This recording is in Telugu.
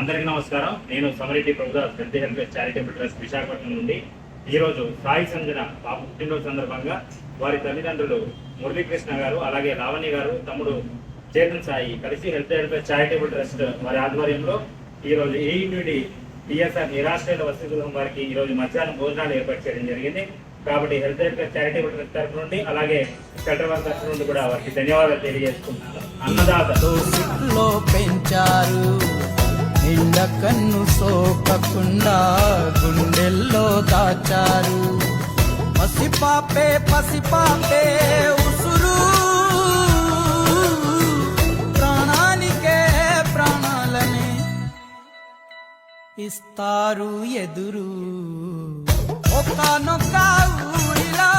అందరికీ నమస్కారం. నేను Samareddy Prabhudas health help charitable trust Visakhapatnam నుండి ఈరోజు సాయి సంజన పాప పుట్టినరోజు సందర్భంగా వారి తల్లిదండ్రులు మురళీకృష్ణ గారు అలాగే లావణ్య గారు తమ్ముడు చేతన్ సాయి కలిసి హెల్త్ హెల్ప్ చారిటబుల్ ట్రస్ట్ వారి ఆధ్వర్యంలో ఈరోజు ఏయుడి టిఎస్ఆర్ నిరాశ్రయుల వసతి గృహం వారికి ఈరోజు మధ్యాహ్నం భోజనాలు ఏర్పాటు చేయడం జరిగింది. కాబట్టి హెల్త్ హెల్ప్ చారిటబుల్ ట్రస్ట్ తరఫు నుండి అలాగే షెల్టర్ వర్క్ తరఫు నుండి కూడా వారికి ధన్యవాదాలు తెలియజేసుకుంటున్నాను. అన్నదాతలు పెంచారు నిండ కన్ను సోకకుండా గుండెల్లో దాచారు. పసిపాపే ఉసురు ప్రాణానికే ప్రాణాలని ఇస్తారు ఎదురు. ఒక్కనొక్క ఊరిలా